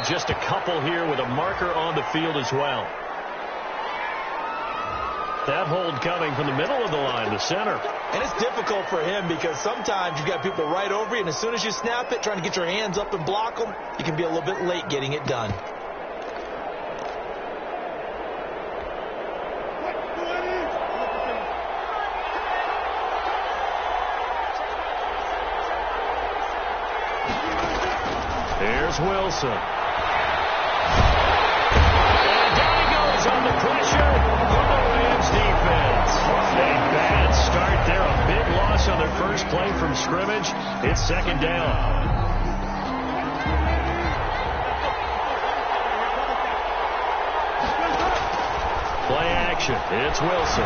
just a couple here with a marker on the field as well. That hold coming from the middle of the line, the center. And it's difficult for him because sometimes you've got people right over you, and as soon as you snap it, trying to get your hands up and block them, you can be a little bit late getting it done. Here's Wilson. And down he goes on the pressure from the Rams defense. A bad start there. A big loss on their first play from scrimmage. It's second down. Play action. It's Wilson.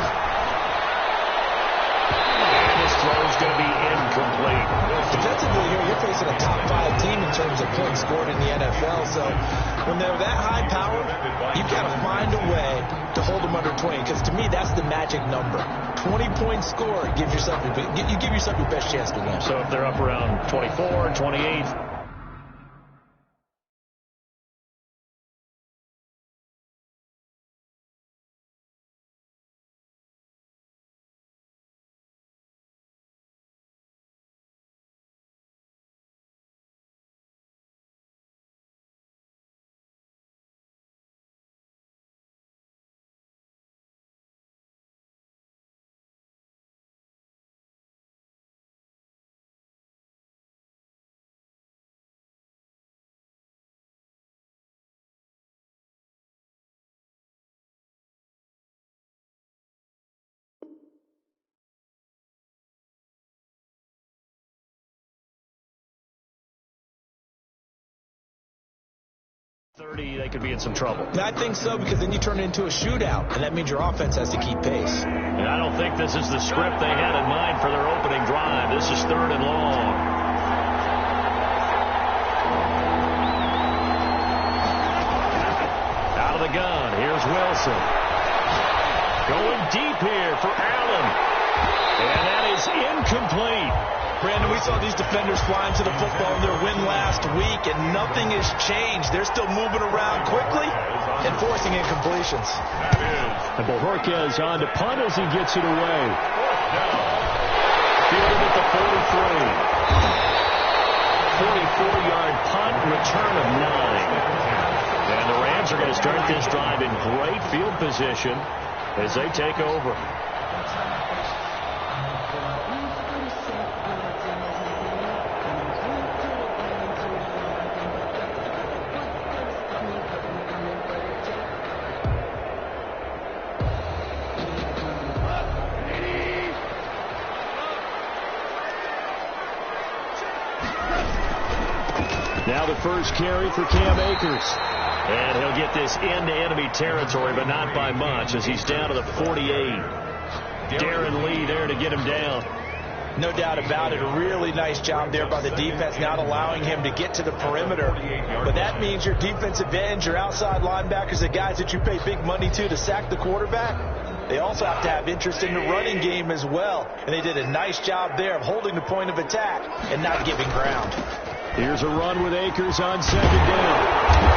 And his throw's going to be incomplete. Defensively here, you're facing a top-5 team in terms of points scored in the NFL. So when they're that high power, you've got to find a way to hold them under 20. Because to me, that's the magic number. 20 points scored gives yourself you give yourself your best chance to win. So if they're up around 24, 28. They could be in some trouble. I think so, because then you turn it into a shootout, and that means your offense has to keep pace. And I don't think this is the script they had in mind for their opening drive. This is 3rd and long. Out of the gun, here's Wilson. Going deep here for Allen. And that is incomplete. Brandon, we saw these defenders flying to the football in their win last week, and nothing has changed. They're still moving around quickly and forcing incompletions. And Bojorquez on to punt as he gets it away. Fielded at the 43. 44-yard punt, return of 9. And the Rams are going to start this drive in great field position as they take over. Now the first carry for Cam Akers. And he'll get this into enemy territory, but not by much, as he's down to the 48. Darren Lee there to get him down. No doubt about it. A really nice job there by the defense, not allowing him to get to the perimeter. But that means your defensive ends, your outside linebackers, the guys that you pay big money to sack the quarterback, they also have to have interest in the running game as well. And they did a nice job there of holding the point of attack and not giving ground. Here's a run with Akers on 2nd down.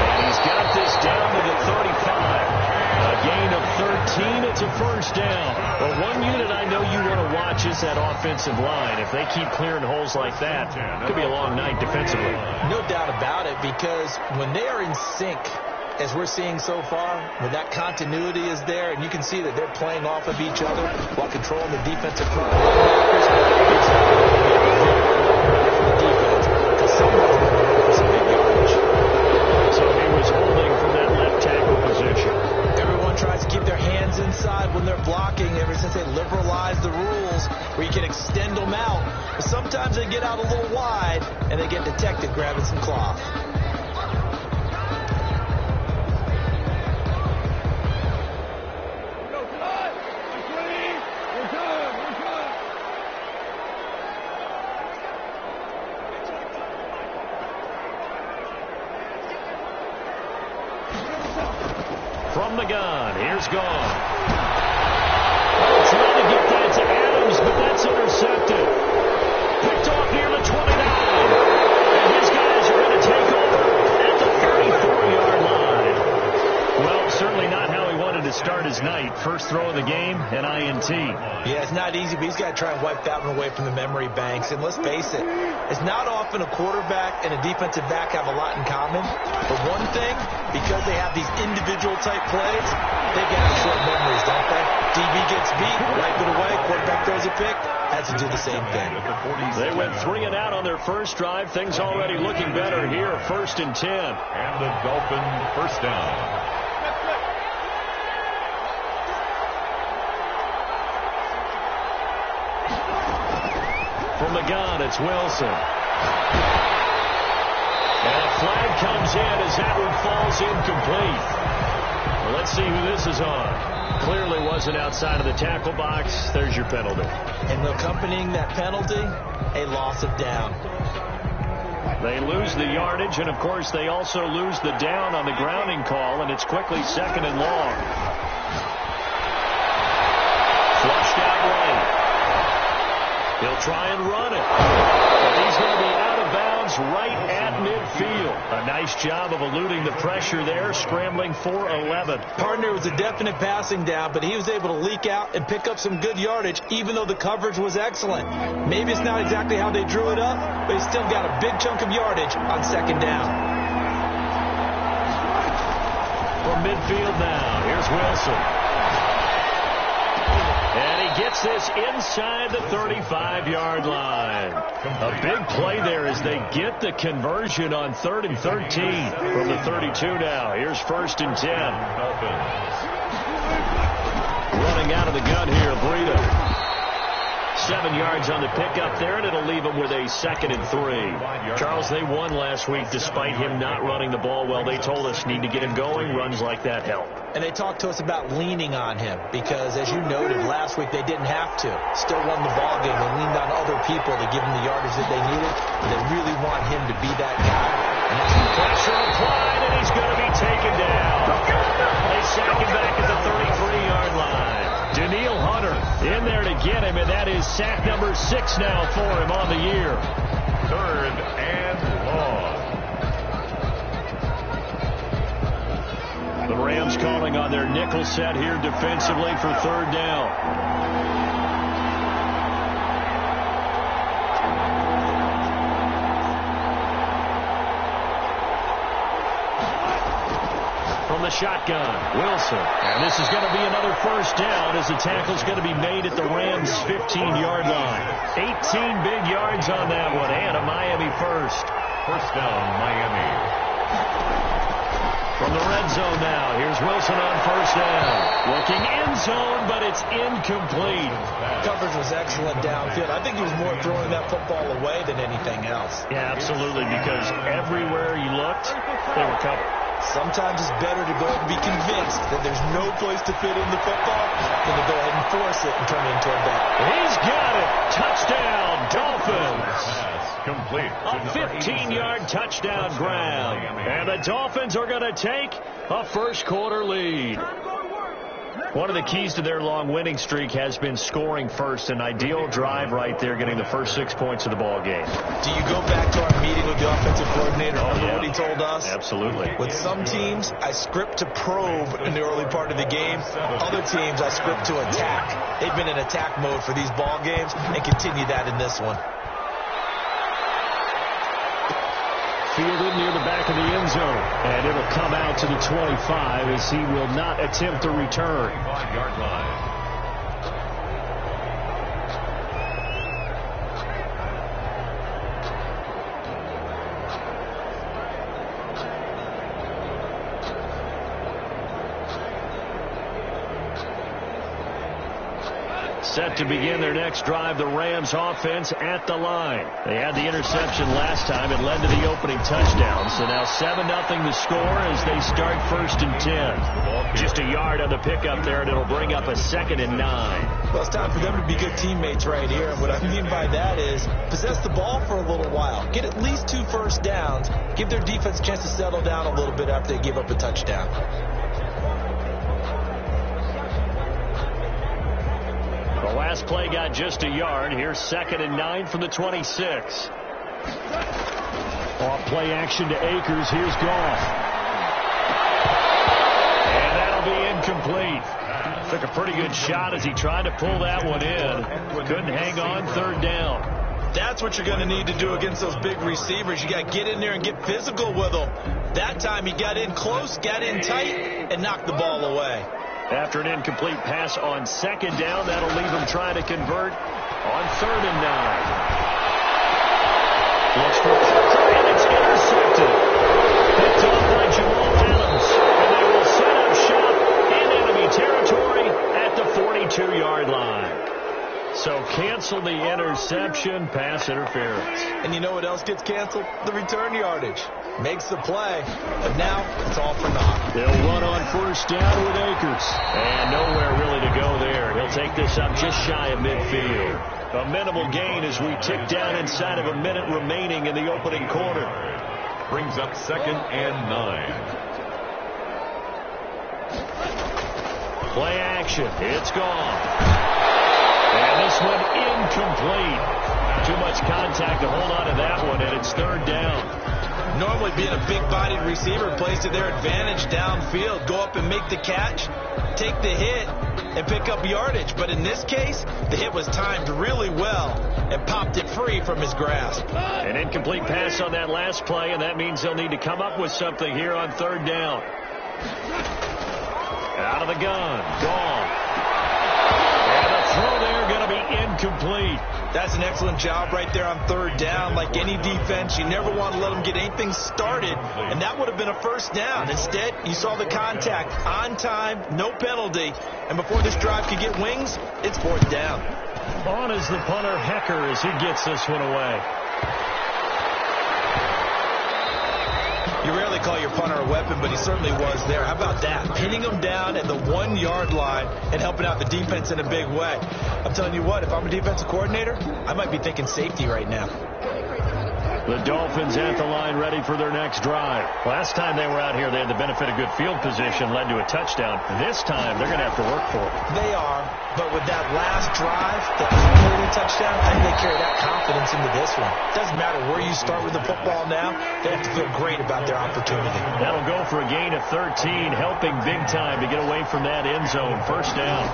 And he's got this down to the 35. A gain of 13. It's a first down. But one unit I know you want to watch is that offensive line. If they keep clearing holes like that, it could be a long night defensively. No doubt about it, because when they are in sync, as we're seeing so far, when that continuity is there, and you can see that they're playing off of each other while controlling the defensive front. So he was holding from that left tackle position. Everyone tries to keep their hands inside when they're blocking ever since they liberalized the rules where you can extend them out. But sometimes they get out a little wide and they get detected grabbing some cloth. From the gun, here's Gone. Oh, trying to get that to Adams, but that's intercepted. Picked off near the 29. And his guys are going to take over at the 34. to start his night. First throw of the game, an INT. Yeah, it's not easy, but he's got to try and wipe that one away from the memory banks. And let's face it, it's not often a quarterback and a defensive back have a lot in common. But one thing, because they have these individual type plays, they've got short memories, don't they? DB gets beat, wipe it away, quarterback throws a pick, has to do the same thing. They went 3 and out on their first drive. Things already looking better here. 1st and 10. And the Dolphin first down. From the gun, it's Wilson. And a flag comes in as that one falls incomplete. Well, let's see who this is on. Clearly wasn't outside of the tackle box. There's your penalty. And accompanying that penalty, a loss of down. They lose the yardage, and, of course, they also lose the down on the grounding call, and it's quickly 2nd and long. Flushed out right. He'll try and run it. And he's going to be out of bounds right at midfield. A nice job of eluding the pressure there, scrambling for 11. Partner was a definite passing down, but he was able to leak out and pick up some good yardage, even though the coverage was excellent. Maybe it's not exactly how they drew it up, but he's still got a big chunk of yardage on 2nd down. From midfield now, here's Wilson. And he gets this inside the 35-yard line. A big play there as they get the conversion on 3rd and 13 from the 32 now. Here's 1st and 10. Running out of the gun here, Breida. 7 yards on the pickup there, and it'll leave him with a 2nd and 3. Charles, they won last week despite him not running the ball well. They told us need to get him going. Runs like that help. And they talked to us about leaning on him because, as you noted, last week they didn't have to. Still won the ball game. They leaned on other people to give him the yardage that they needed. And they really want him to be that guy. And that's pressure applied, and he's going to be taken down. They sack him back at the 33-yard line. Daniil Hunter in there to get him, and that is sack number 6 now for him on the year. 3rd and long. The Rams calling on their nickel set here defensively for 3rd down. From the shotgun, Wilson. And this is going to be another 1st down as the tackle's going to be made at the Rams' 15-yard line. 18 big yards on that one, and a Miami first. 1st down, Miami. From the red zone now, here's Wilson on 1st down. Looking end zone, but it's incomplete. Coverage was excellent downfield. I think he was more throwing that football away than anything else. Yeah, absolutely, because everywhere you looked, they were covered. Sometimes it's better to go ahead and be convinced that there's no place to fit in the football than to go ahead and force it and turn it into a bet. He's got it. Touchdown, Dolphins. Complete. A 15-yard touchdown grab. And the Dolphins are going to take a 1st quarter lead. One of the keys to their long winning streak has been scoring first. An ideal drive right there, getting the first 6 points of the ball game. Do you go back to our meeting with the offensive coordinator? Remember what he told us? Absolutely. With some teams, I script to probe in the early part of the game. Other teams, I script to attack. They've been in attack mode for these ball games and continue that in this one. Fielded near the back of the end zone. And it'll come out to the 25 as he will not attempt to return. 5-yard line. Set to begin their next drive, the Rams offense at the line. They had the interception last time. It led to the opening touchdown. So now 7-0 the score as they start 1st and 10. Just a yard on the pickup there, and it'll bring up a 2nd and 9. Well, it's time for them to be good teammates right here. And what I mean by that is possess the ball for a little while. Get at least 2 first downs. Give their defense a chance to settle down a little bit after they give up a touchdown. The last play got just a yard. Here's 2nd and 9 from the 26. Off play action to Akers. Here's Goff. And that'll be incomplete. Took a pretty good shot as he tried to pull that one in. Couldn't hang on third down. That's what you're going to need to do against those big receivers. You got to get in there and get physical with them. That time he got in close, got in tight, and knocked the ball away. After an incomplete pass on second down, that'll leave him trying to convert on 3rd and 9. Looks for Parker, and it's intercepted. Picked off by Jamal Adams, and they will set up shop in enemy territory at the 42-yard line. So cancel the interception, pass interference. And you know what else gets canceled? The return yardage. Makes the play, but now it's all for naught. They'll run on 1st down with Akers. And nowhere really to go there. He'll take this up just shy of midfield. A minimal gain as we tick down inside of a minute remaining in the opening quarter. Brings up 2nd and 9. Play action. It's gone. And this one incomplete. Too much contact to hold on to that one, and it's 3rd down. Normally being a big-bodied receiver plays to their advantage downfield. Go up and make the catch, take the hit, and pick up yardage. But in this case, the hit was timed really well and popped it free from his grasp. An incomplete pass on that last play, and that means they'll need to come up with something here on 3rd down. Out of the gun. Gone. And the throw there going to be incomplete. That's an excellent job right there on 3rd down. Like any defense, you never want to let them get anything started, and that would have been a 1st down. Instead, you saw the contact on time, no penalty, and before this drive could get wings, it's 4th down. On is the punter, Hecker, as he gets this one away. You rarely call your punter a weapon, but he certainly was there. How about that? Pinning him down at the 1-yard line and helping out the defense in a big way. I'm telling you what, if I'm a defensive coordinator, I might be thinking safety right now. The Dolphins at the line ready for their next drive. Last time they were out here, they had the benefit of good field position, led to a touchdown. This time, they're going to have to work for it. They are, but with that last drive, that long touchdown, I think they carry that confidence into this one. Doesn't matter where you start with the football now, they have to feel great about their opportunity. That'll go for a gain of 13, helping big time to get away from that end zone. 1st down.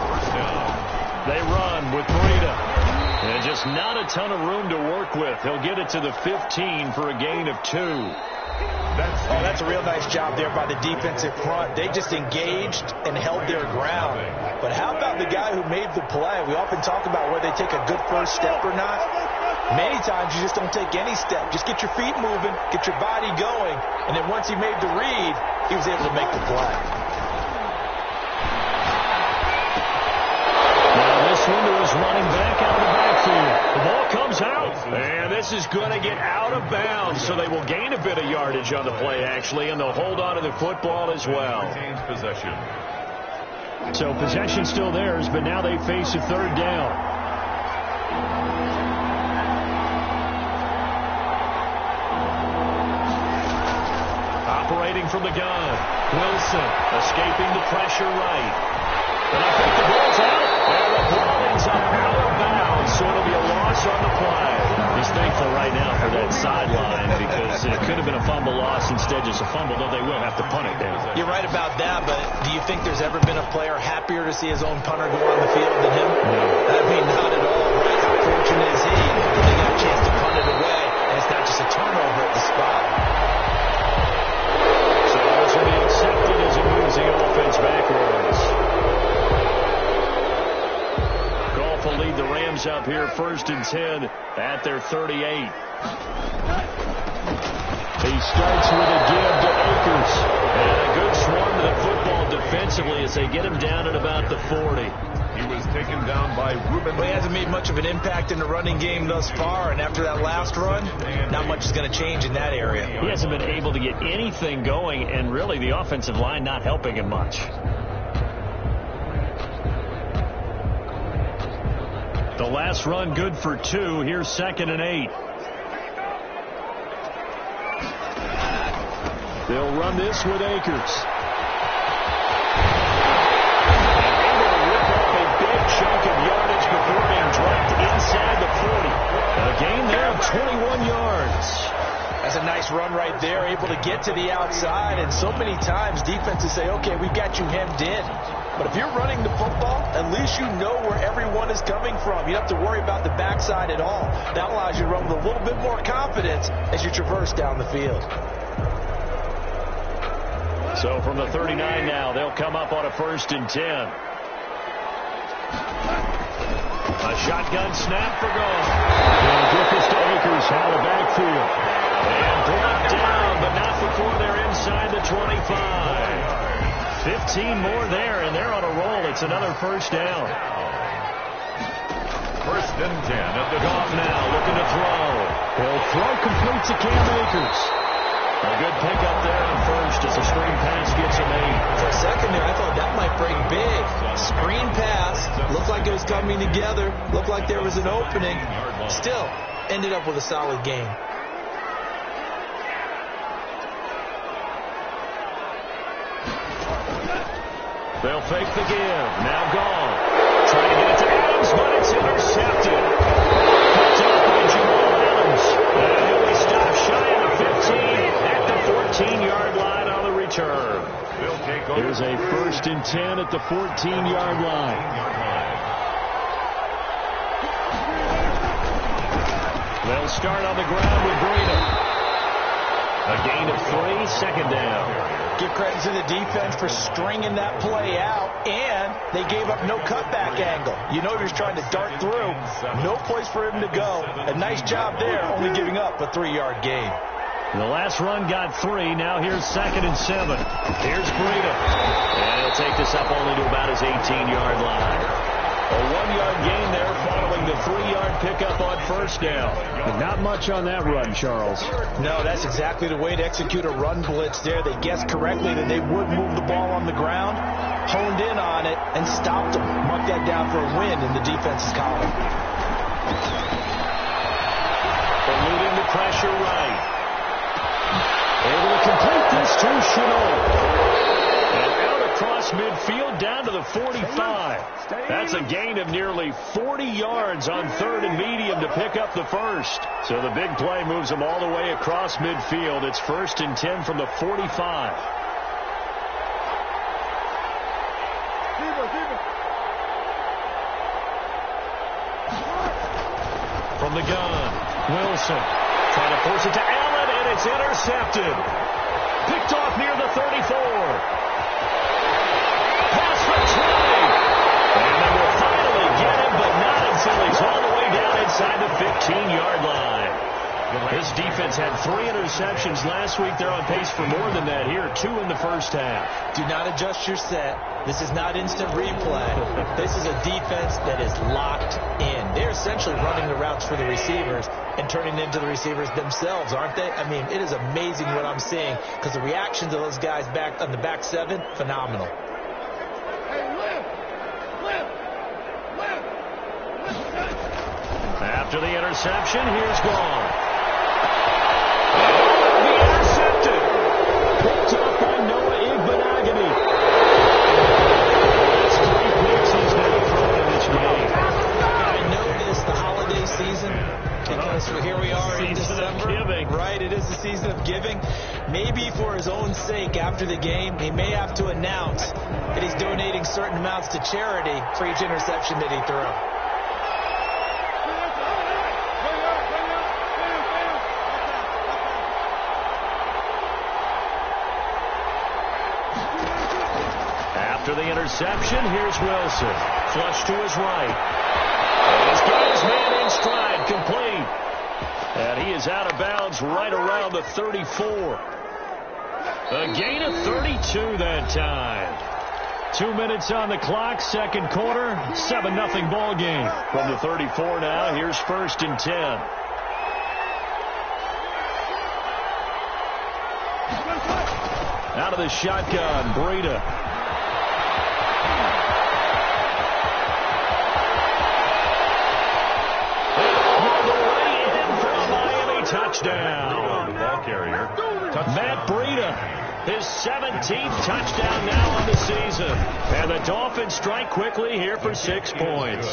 They run with Breida. And just not a ton of room to work with. He'll get it to the 15 for a gain of 2. That's a real nice job there by the defensive front. They just engaged and held their ground. But how about the guy who made the play? We often talk about whether they take a good first step or not. Many times you just don't take any step. Just get your feet moving, get your body going, and then once he made the read, he was able to make the play. Window is running back out of the backfield. The ball comes out, and this is going to get out of bounds, so they will gain a bit of yardage on the play, actually, and they'll hold on to the football as well. Retains possession. So possession still theirs, but now they face a 3rd down. Operating from the gun. Wilson escaping the pressure right. And I think the ball's out. And the ball ends up out of bounds, so it'll be a loss on the play. He's thankful right now for that sideline because it could have been a fumble loss, instead just a fumble, though they will have to punt it down. You're right about that, but do you think there's ever been a player happier to see his own punter go on the field than him? No. I mean, not at all, right? How fortunate is he that they got a chance to punt it away, and it's not just a turnover at the spot. So this will be accepted as it moves the offense backwards. Goff will lead the Rams up here 1st and 10 at their 38. He starts with a give to Akers. And a good swarm to the football defensively as they get him down at about the 40. He was taken down by Ruben. Well, he hasn't made much of an impact in the running game thus far, and after that last run, not much is going to change in that area. He hasn't been able to get anything going, and really the offensive line not helping him much. The last run good for 2. Here's 2nd and 8. They'll run this with Akers. Able to rip up a big chunk of yardage before being dropped inside the 40. A gain there of 21 yards. That's a nice run right there, able to get to the outside, and so many times defenses say, okay, we've got you hemmed in. But if you're running the football, at least you know where everyone is coming from. You don't have to worry about the backside at all. That allows you to run with a little bit more confidence as you traverse down the field. So from the 39 now, they'll come up on a 1st and 10. A shotgun snap for goal. And get this to Akers out of the backfield. And brought down, but not before they're inside the 25. 15 more there, and they're on a roll. It's another 1st down. 1st and 10 at the Goff now looking to throw. He'll throw complete to Cam Akers. A good pickup there on 1st as a screen pass gets him 8. For a second there, I thought that might break big. Screen pass. Looked like it was coming together. Looked like there was an opening. Still, ended up with a solid game. They'll fake the give. Now gone. Trying to get it to Adams, but it's intercepted. Picked up by Jamal Adams. And he'll be stopped shy of the 15 at the 14-yard line on the return. Here's a 1st and 10 at the 14-yard line. They'll start on the ground with Breida. A gain of 3, 2nd down. Give credit to the defense for stringing that play out, and they gave up no cutback angle. You know he was trying to dart through. No place for him to go. A nice job there, only giving up a 3-yard gain. The last run got 3. Now here's 2nd and 7. Here's Breida. And he'll take this up only to about his 18-yard line. A 1-yard gain there following the 3-yard pickup on 1st down. But not much on that run, Charles. No, that's exactly the way to execute a run blitz there. They guessed correctly that they would move the ball on the ground, honed in on it, and stopped them. Mark that down for a win in the defense's column. Eluding the pressure right. Able to complete this to Chenault. And out across midfield down to the 45. That's a gain of nearly 40 yards on 3rd and medium to pick up the 1st. So the big play moves them all the way across midfield. It's 1st and 10 from the 45. From the gun, Wilson trying to force it to Allen, and it's intercepted. Picked off near the 34. Pass for Trey. And they will finally get him, but not until he's all the way down inside the 15-yard line. This defense had 3 interceptions last week. They're on pace for more than that here. 2 in the 1st half. Do not adjust your set. This is not instant replay. This is a defense that is locked in. They're essentially running the routes for the receivers and turning into the receivers themselves, aren't they? I mean, it is amazing what I'm seeing because the reactions of those guys back on the back 7, phenomenal. After the interception, here's Gall. He'll be intercepted. Picked up by Noah Igbenogany. That's 3 picks he's now thrown in this game. I know it is the holiday season because here we are in December. Right, it is the season of giving. Maybe for his own sake after the game, he may have to announce that he's donating certain amounts to charity for each interception that he throws. After the interception, here's Wilson. Flush to his right. And he's got his man in stride, complete. And he is out of bounds right around the 34. A gain of 32 that time. 2 minutes on the clock, 2nd quarter, 7-0 ball game. From the 34 now, here's 1st and 10. Out of the shotgun, Breida. Touchdown. Ball carrier. Matt Breida, his 17th touchdown now on the season. And the Dolphins strike quickly here for 6 points.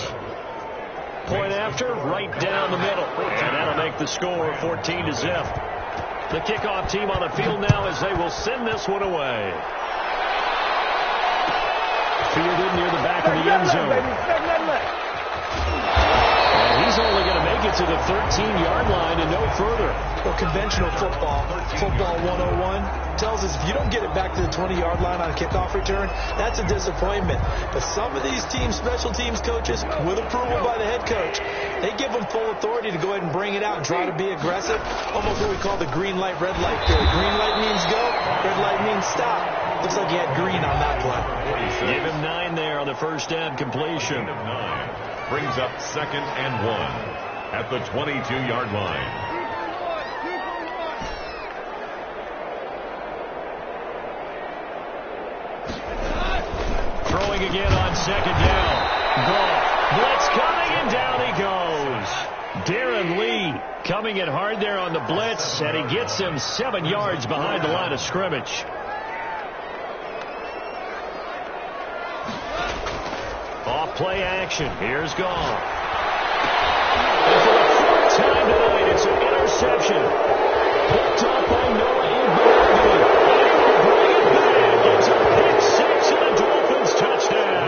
Point after, right down the middle. And that'll make the score 14-0. The kickoff team on the field now as they will send this one away. fielded near the back of the end zone. And he's only going to make it to the 13-yard line and no further. Well, conventional football 101, tells us if you don't get it back to the 20-yard line on a kickoff return, that's a disappointment. But some of these teams, special teams coaches, with approval by the head coach, they give them full authority to go ahead and bring it out and try to be aggressive. Almost what we call the green light, red light theory. Green light means go, red light means stop. Looks like he had green on that play. Give him 9 there on the first down completion. 9 brings up 2nd and 1 at the 22-yard line. Throwing again on 2nd down. Goff. Blitz coming, and down he goes. Darren Lee coming in hard there on the blitz, and he gets him 7 yards behind the line of scrimmage. Off play action. Here's Goff. And for the 4th time tonight, it's an interception. Picked up by Noah Igbinoghene. And he'll bring it back. It's a pick 6 and the Dolphins touchdown.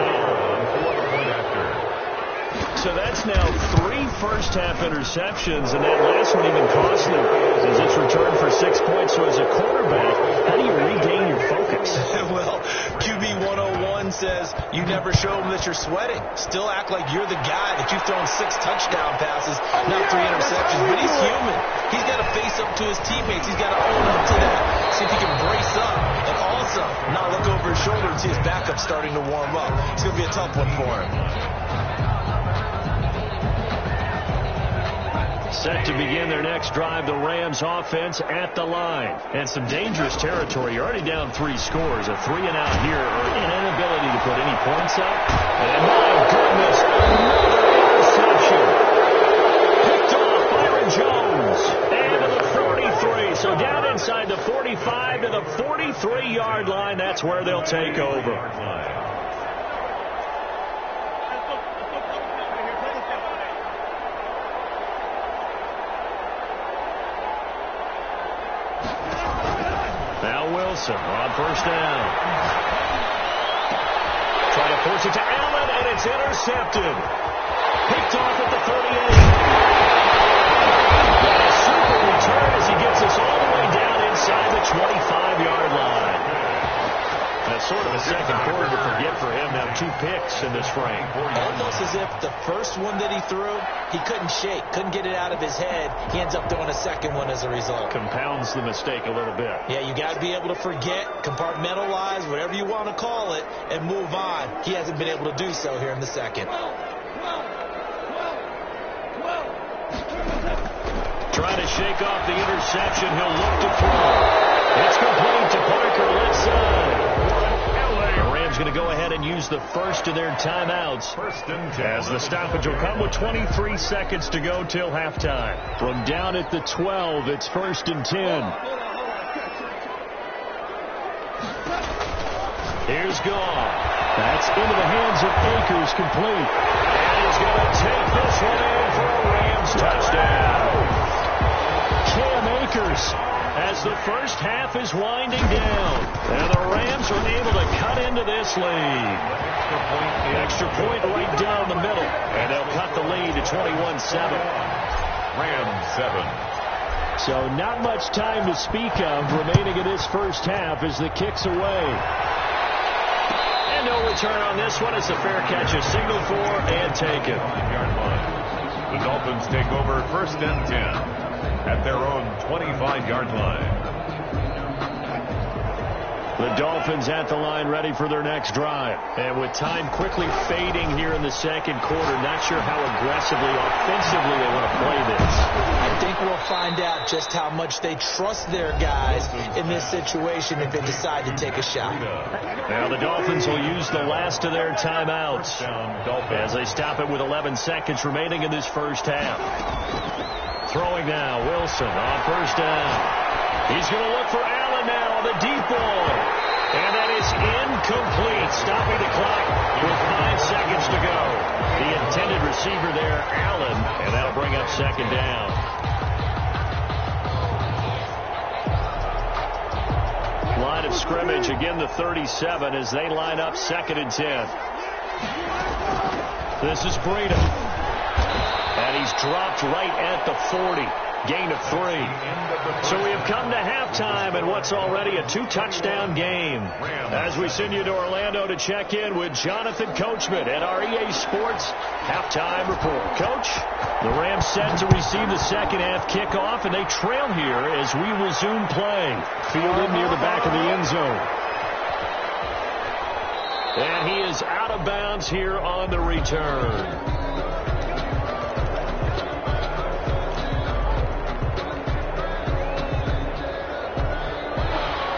So that's now 3 first-half interceptions, and that last one even costly as it's returned for 6 points. So as a quarterback, how do you regain your focus? Well, QB 101 says you never show them that you're sweating. Still act like you're the guy that you've thrown 6 touchdown passes, not 3 interceptions. But he's human. He's got to face up to his teammates. He's got to own up to that. See if he can brace up and also not look over his shoulder and see his backup starting to warm up. It's going to be a tough one for him. Set to begin their next drive, the Rams offense at the line. And some dangerous territory. You're already down 3 scores. A 3-and-out here, or an inability to put any points up. And my goodness, another interception. Picked off Byron Jones. And to the 43. So down inside the 45 to the 43-yard line. That's where they'll take over. Wilson on first down. Try to force it to Allen, and it's intercepted. Picked off at the 38. And a super return as he gets us all the way down inside the 25-yard line. That's sort of a second quarter to forget for him. Now 2 picks in this frame. Almost as if the first one that he threw, he couldn't shake, couldn't get it out of his head. He ends up throwing a second one as a result. Compounds the mistake a little bit. Yeah, you got to be able to forget, compartmentalize, whatever you want to call it, and move on. He hasn't been able to do so here in the second. Trying to shake off the interception. He'll look to throw. It's complete to Parker, left side. The Rams going to go ahead and use the first of their timeouts as the stoppage will come with 23 seconds to go till halftime. From down at the 12, it's 1st and 10. Here's Goff. That's into the hands of Akers, complete. And he's going to take this one in for a Rams touchdown. Cam Akers, as the first half is winding down. And the Rams are able to cut into this lead. Extra point right down the middle. And they'll cut the lead to 21-7. Rams 7. So not much time to speak of remaining in this first half as the kick's away. And no return on this one as the fair catch is signaled for and taken. The Dolphins take over 1st and 10 at their own 25-yard line. The Dolphins at the line ready for their next drive. And with time quickly fading here in the second quarter, not sure how aggressively, offensively they want to play this. I think we'll find out just how much they trust their guys in this situation if they decide to take a shot. Now the Dolphins will use the last of their timeouts as they stop it with 11 seconds remaining in this first half. Throwing now, Wilson on first down. He's going to look for Allen now on the deep ball. And that is incomplete, stopping the clock with 5 seconds to go. The intended receiver there, Allen, and that'll bring up 2nd down. Line line of scrimmage. Again, the 37 as they line up 2nd and 10. This is Breida. And he's dropped right at the 40. Gain of 3. So we have come to halftime in what's already a 2-touchdown game. As we send you to Orlando to check in with Jonathan Coachman at our EA Sports halftime report. Coach, the Rams set to receive the second half kickoff, and they trail here as we resume play. Fielded near the back of the end zone. And he is out of bounds here on the return.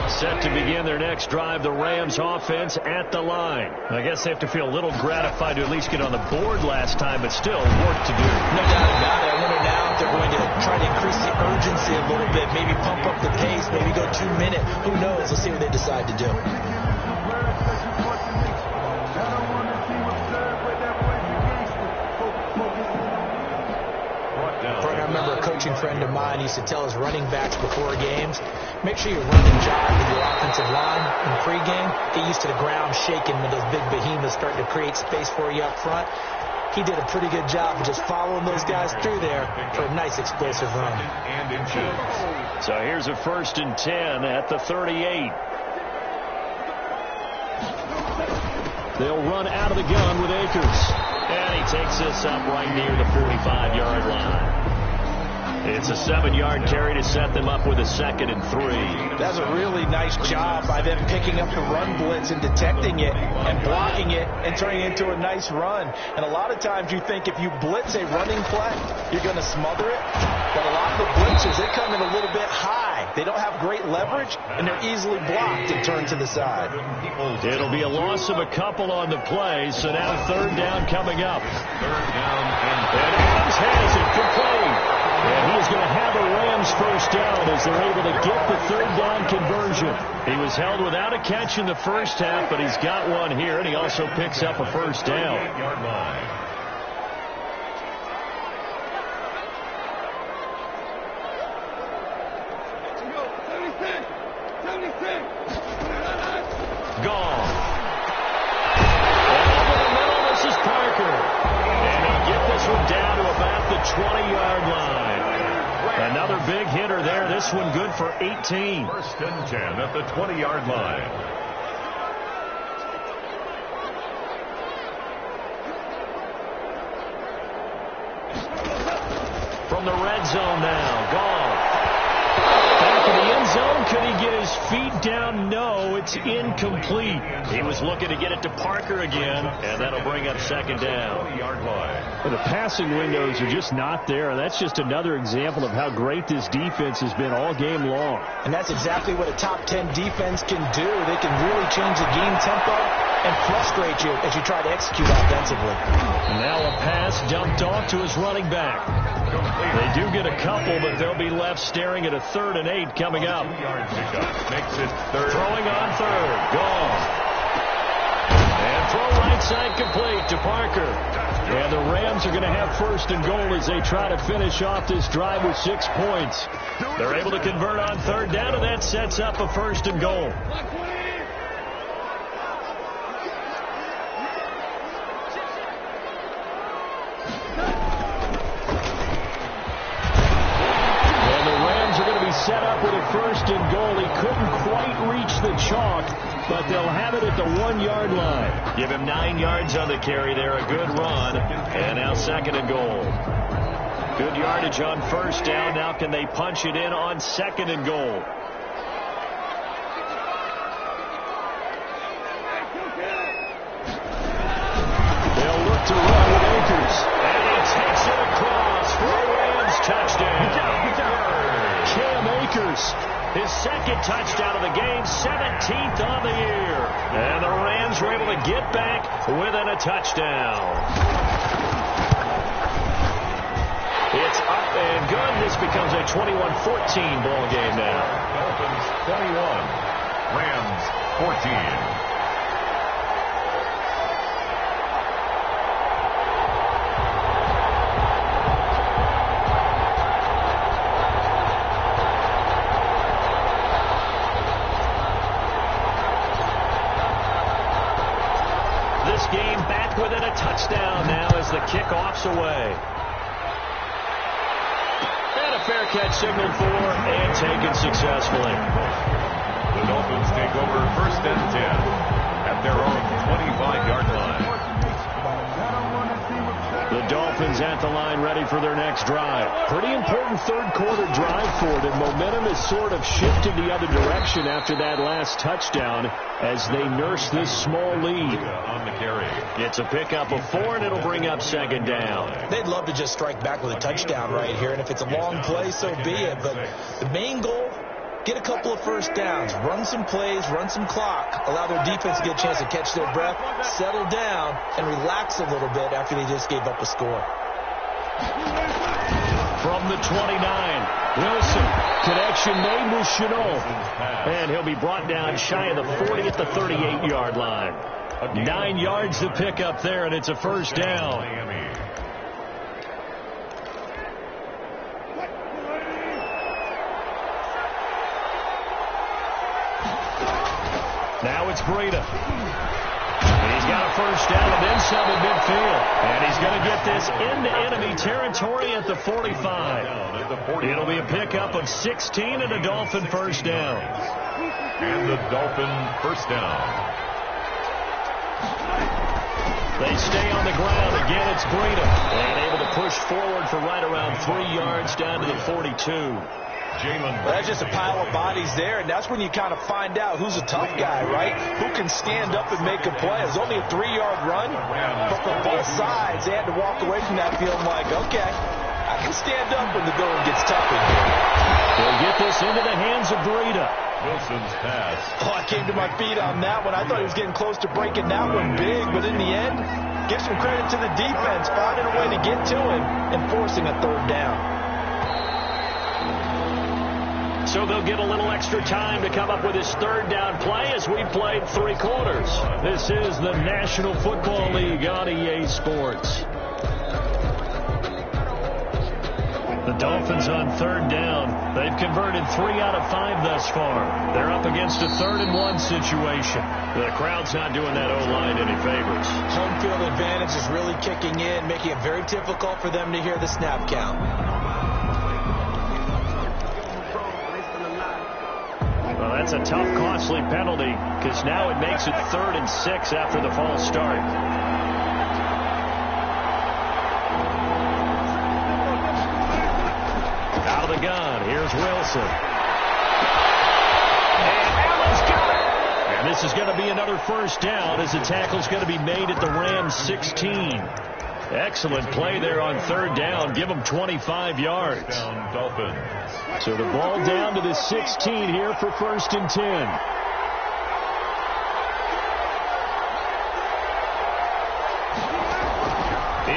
Set to begin their next drive, the Rams offense at the line. I guess they have to feel a little gratified to at least get on the board last time, but still work to do. No doubt about it. I wonder now if they're going to try to increase the urgency a little bit, maybe pump up the pace, maybe go 2 minute. Who knows? Let's see what they decide to do. I remember a coaching friend of mine used to tell his running backs before games, make sure you run and jog with your offensive line in pregame. Get used to the ground shaking when those big behemoths start to create space for you up front. He did a pretty good job of just following those guys through there for a nice explosive run. So here's a 1st and 10 at the 38. They'll run out of the gun with Akers. And he takes this up right near the 45-yard line. It's a 7-yard carry to set them up with a 2nd and 3. That's a really nice job by them picking up the run blitz and detecting it and blocking it and turning it into a nice run. And a lot of times you think if you blitz a running play, you're going to smother it. But a lot of the blitzers, they come in a little bit high. They don't have great leverage, and they're easily blocked and turned to the side. It'll be a loss of a couple on the play, so now 3rd down coming up. 3rd down, and Adams has it complete. And he is going to have a Rams 1st down as they're able to get the 3rd down conversion. He was held without a catch in the first half, but he's got one here, and he also picks up a 1st down. 8-yard line. Gone. And over the middle, this is Parker. And he'll get this one down to about the 20-yard line. Another big hitter there. This one good for 18. 1st and 10 at the 20-yard line. From the red zone now. Gone. Back in the end zone. Could he get his feet down? No, it's incomplete. He was looking to get it to Parker again, and that'll bring up 2nd down. 20-yard line. Well, the passing windows are just not there. That's just another example of how great this defense has been all game long. And that's exactly what a top 10 defense can do. They can really change the game tempo and frustrate you as you try to execute offensively. Now a pass dumped off to his running back. They do get a couple, but they'll be left staring at a 3rd and 8 coming up. 2-yard pickup makes it 3rd. Throwing on 3rd. Gone. And throw right side complete to Parker. And the Rams are going to have 1st and goal as they try to finish off this drive with 6 points. They're able to convert on 3rd down, and that sets up a 1st and goal. Set up with a 1st and goal. He couldn't quite reach the chalk, but they'll have it at the 1-yard line. Give him 9 yards on the carry there. A good run. And now 2nd and goal. Good yardage on 1st down. Now can they punch it in on 2nd and goal? They'll look to run with Akers. And he takes it across for a Rams touchdown. Akers, his 2nd touchdown of the game, 17th on the year. And the Rams were able to get back within a touchdown. It's up and good. This becomes a 21-14 ball game now. Dolphins 21, Rams 14. this game back within a touchdown now as the kickoff's away. And a fair catch signaled for and taken successfully. The Dolphins take over 1st and 10 at their own 25-yard line. The Dolphins at the line ready for their next drive. Pretty important third quarter drive for them. Momentum has sort of shifted the other direction after that last touchdown as they nurse this small lead. On the carry. It's a pickup of 4, and it'll bring up 2nd down. They'd love to just strike back with a touchdown right here, and if it's a long play, so be it. But the main goal, get a couple of first downs, run some plays, run some clock, allow their defense to get a chance to catch their breath, settle down, and relax a little bit after they just gave up a score. From the 29, Wilson, connection made with Chenault. And he'll be brought down shy of the 40 at the 38-yard line. 9 yards to pick up there, and it's a first down. Now it's Breida. He's got a first down and then some at midfield. And he's going to get this into enemy territory at the 45. It'll be a pickup of 16 and a Dolphin first down. And the Dolphin first down. They stay on the ground. Again, it's Breida. And able to push forward for right around 3 yards down to the 42. Well, that's just a pile of bodies there, and that's when you kind of find out who's a tough guy, right? Who can stand up and make a play. It was only a 3-yard run, but for both sides, they had to walk away from that feeling like, okay, I can stand up when the going gets tough in here. They'll get this into the hands of Breida. Wilson's pass. Oh, I came to my feet on that one. I thought he was getting close to breaking that one big, but in the end, give some credit to the defense, finding a way to get to him and forcing a 3rd down. So they'll get a little extra time to come up with his 3rd down play as we played 3 quarters. This is the National Football League on EA Sports. The Dolphins on 3rd down. They've converted 3 out of 5 thus far. They're up against a 3rd and 1 situation. The crowd's not doing that O-line any favors. Home field advantage is really kicking in, making it very difficult for them to hear the snap count. Well, that's a tough, costly penalty because now it makes it 3rd and 6 after the false start. Out of the gun, here's Wilson. And Allen's got it. And this is going to be another first down as the tackle's going to be made at the Rams 16. Excellent play there on 3rd down. Give them 25 yards. Down Dolphins. So the ball down to the 16 here for 1st and 10.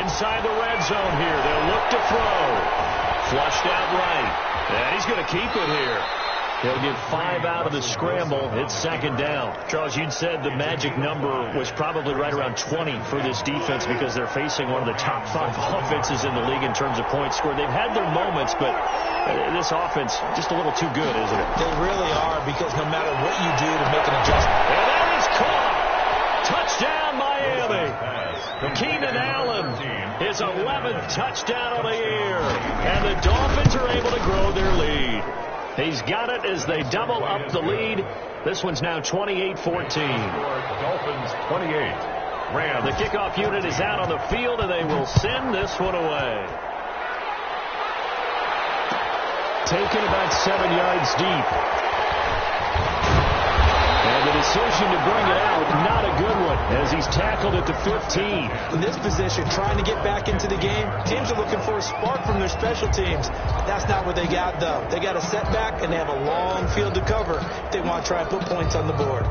Inside the red zone here. They'll look to throw. Flushed out right. And he's going to keep it here. He'll get 5 out of the scramble. It's 2nd down. Charles, you'd said the magic number was probably right around 20 for this defense because they're facing one of the top 5 offenses in the league in terms of points scored. They've had their moments, but this offense just a little too good, isn't it? They really are, because no matter what you do to make an adjustment. And that is caught. Touchdown, Miami. Keenan Allen, his 11th touchdown of the year. And the Dolphins are able to grow their lead. He's got it as they double up the lead. This one's now 28-14. Dolphins 28. Rams. The kickoff unit is out on the field, and they will send this one away. Taken about 7 yards deep. And the decision to bring it out, not a good one, as he's tackled at the 15. In this position, trying to get back into the game, teams are looking for a spark from their special teams. That's not what they got, though. They got a setback, and they have a long field to cover if they want to try and put points on the board.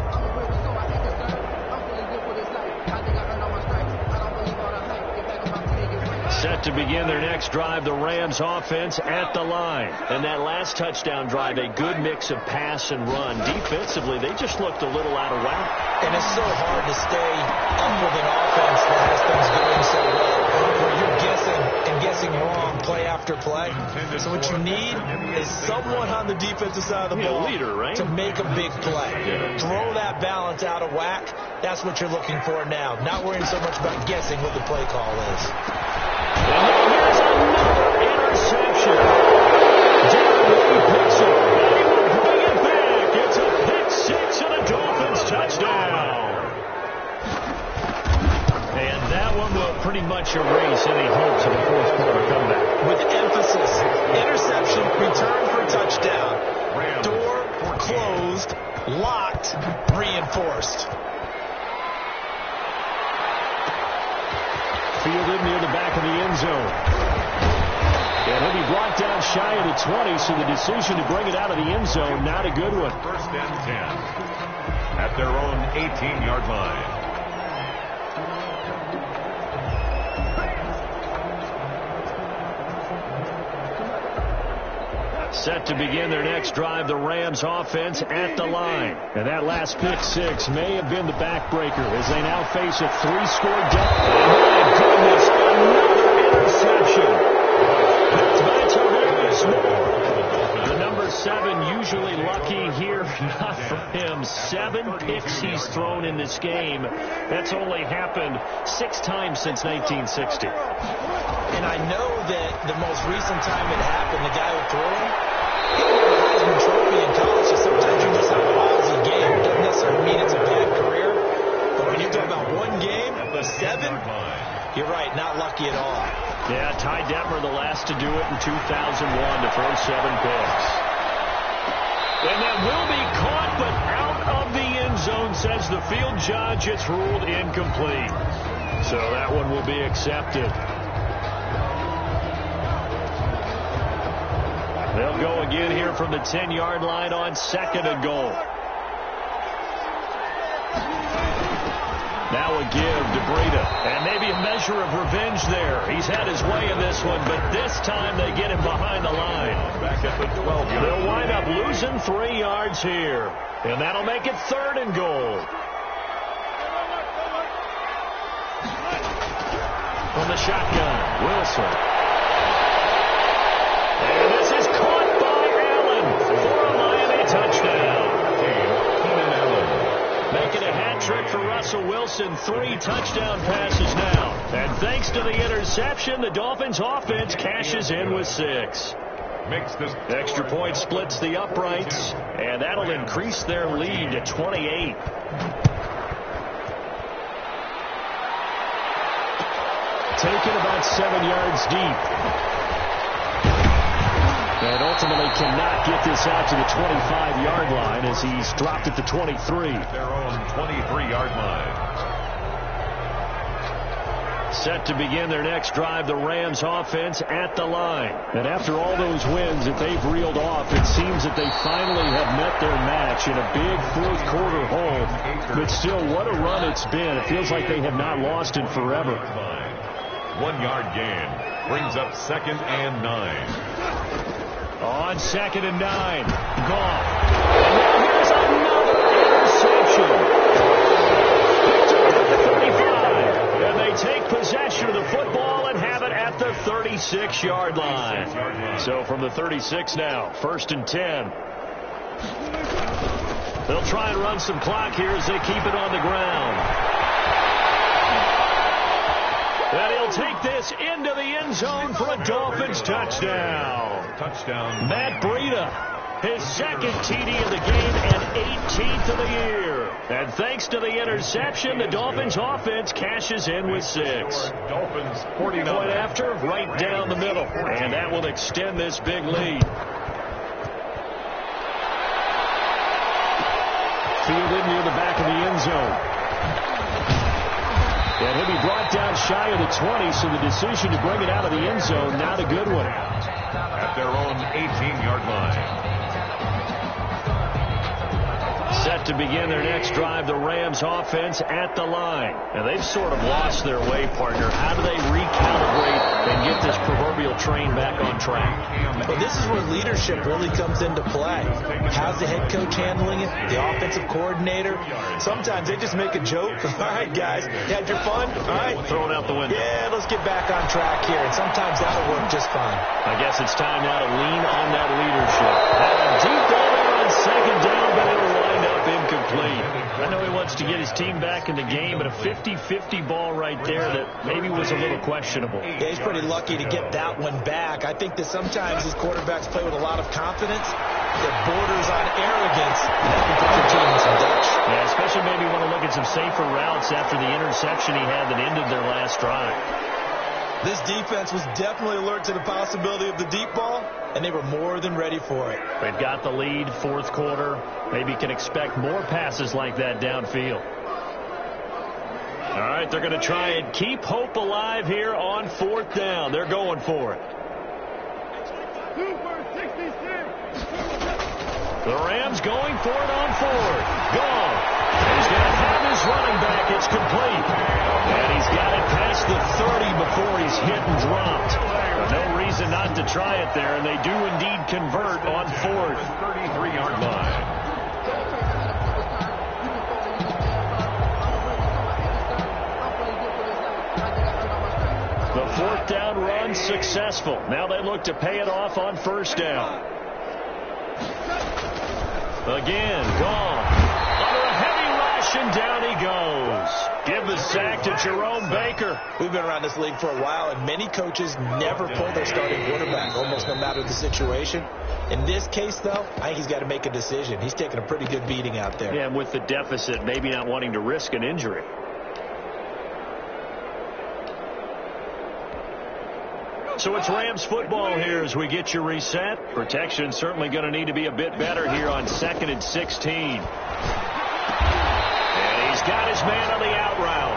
Set to begin their next drive, the Rams offense at the line. And that last touchdown drive, a good mix of pass and run. Defensively, they just looked a little out of whack. And it's so hard to stay up with an offense that has things going so well, where you're guessing and guessing wrong play after play. So what you need is someone on the defensive side of the ball leader, right? to make a big play. Throw that balance out of whack. That's what you're looking for now. Not worrying so much about guessing what the play call is. And then here's another interception. Darren picks it. They will bring it back. It's a pick six and a Dolphins touchdown. And that one will pretty much erase any hopes of a fourth quarter comeback. With emphasis, interception, return for touchdown. Door closed, locked, reinforced. Fielded near the back of the end zone. And he'll be brought down shy of the 20, so the decision to bring it out of the end zone, not a good one. First and 10 at their own 18-yard line. Set to begin their next drive, the Rams offense at the line. And that last pick six may have been the backbreaker as they now face a three-score deficit. My goodness, another interception. That's by Tavares Moore. The number 7 usually lucky here, not for him. 7 picks he's thrown in this game. That's only happened 6 times since 1960. And I know that the most recent time it happened, the guy who threw him, he won the Heisman Trophy in college, so sometimes you just have a lousy game. It doesn't necessarily mean it's a bad career. But when you're talking about one game, 7, you're right, not lucky at all. Yeah, Ty Detmer, the last to do it in 2001 to throw 7 picks. And that will be caught, but out of the end zone, says the field judge. It's ruled incomplete. So that one will be accepted. They'll go again here from the 10-yard line on 2nd and goal. Now a give to Breida. And maybe a measure of revenge there. He's had his way in this one, but this time they get him behind the line. Back at the 12-yard. They'll wind up losing 3 yards here. And that'll make it 3rd and goal. From the shotgun, Wilson. And this is caught by Allen for a Miami touchdown. Making a hat trick for Russell Wilson. 3 touchdown passes now. And thanks to the interception, the Dolphins offense cashes in with 6. Extra point splits the uprights, and that'll increase their lead to 28. Taken about 7 yards deep. And ultimately cannot get this out to the 25-yard line as he's dropped at the 23. Their own 23-yard line. Set to begin their next drive, the Rams offense at the line. And after all those wins that they've reeled off, it seems that they finally have met their match in a big fourth quarter hole. But still, what a run it's been. It feels like they have not lost in forever. 1-yard gain brings up 2nd and 9. On 2nd and 9, Goff. And now here's another interception. Picked up at the 35. And they take possession of the football and have it at the 36-yard line. So from the 36 now, 1st and 10. They'll try and run some clock here as they keep it on the ground. And he'll take this into the end zone for a Dolphins touchdown. Matt Breida, his 2nd TD of the game and 18th of the year. And thanks to the interception, the Dolphins offense cashes in with 6. Dolphins 49. Point after, right down the middle. And that will extend this big lead. Fielded near the back of the end zone. And he'll be brought down shy of the 20, so the decision to bring it out of the end zone, not a good one. At their own 18-yard line. Set to begin their next drive, the Rams offense at the line. And they've sort of lost their way, partner. How do they recalibrate and get this proverbial train back on track? Well, this is where leadership really comes into play. How's the head coach handling it? The offensive coordinator? Sometimes they just make a joke. All right, guys, you had your fun? All right. Throw it out the window. Yeah, let's get back on track here. And sometimes that'll work just fine. I guess it's time now to lean on that leadership. And a deep ball there on 2nd down, but it'll wind up incomplete. incomplete. I know he wants to get his team back in the game, but a 50-50 ball right there that maybe was a little questionable. Yeah, he's pretty lucky to get that one back. I think that sometimes his quarterbacks play with a lot of confidence that borders on arrogance. That can put your team in some Dutch. Yeah, especially maybe want to look at some safer routes after the interception he had that ended their last drive. This defense was definitely alert to the possibility of the deep ball, and they were more than ready for it. They've got the lead, fourth quarter. Maybe can expect more passes like that downfield. All right, they're going to try and keep hope alive here on fourth down. They're going for it. The Rams going for it on fourth. Gone. He's going to have his running back. It's complete. And he's got it past the 30 before he's hit and dropped. But no reason not to try it there, and they do indeed convert on fourth. 33-yard line. The fourth down run successful. Now they look to pay it off on first down. Again, gone. Under a heavy rush, and down he goes. Give the sack to Jerome Baker. We've been around this league for a while, and many coaches never pull their starting quarterback, almost no matter the situation. In this case, though, I think he's got to make a decision. He's taking a pretty good beating out there. Yeah, and with the deficit, maybe not wanting to risk an injury. So it's Rams football here as we get you reset. Protection certainly going to need to be a bit better here on 2nd and 16. And he's got his man on the out route.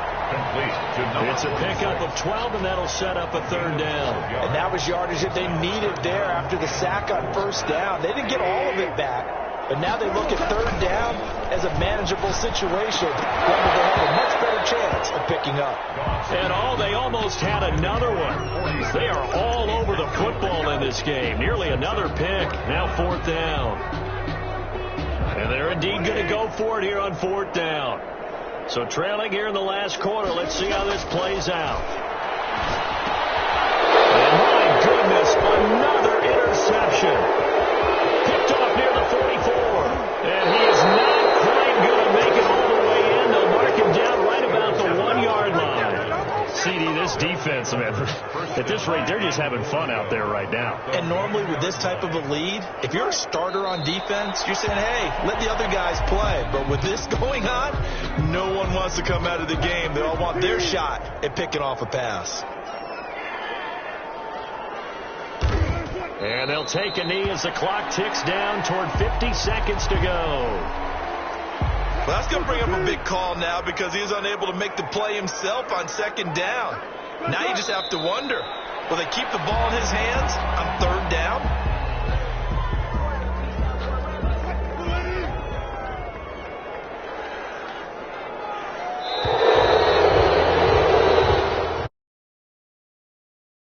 It's a pickup of 12, and that'll set up a third down. And that was yardage that they needed there after the sack on first down. They didn't get all of it back, but now they look at third down as a manageable situation, one that they have a much better chance of picking up. And they almost had another one. They are all over the football in this game. Nearly another pick. Now fourth down. And they're indeed going to go for it here on fourth down. So trailing here in the last quarter. Let's see how this plays out. And my goodness, another interception. Picked off near the 44. And he is not quite going to make it all the way in. They'll mark him down right about the 1-yard line. CD, this defense, man, at this rate, they're just having fun out there right now. And normally with this type of a lead, if you're a starter on defense, you're saying, hey, let the other guys play. But with this going on, no one wants to come out of the game. They all want their shot at picking off a pass. And they'll take a knee as the clock ticks down toward 50 seconds to go. Well, that's going to bring up a big call now because he's unable to make the play himself on second down. Now you just have to wonder, will they keep the ball in his hands on third down?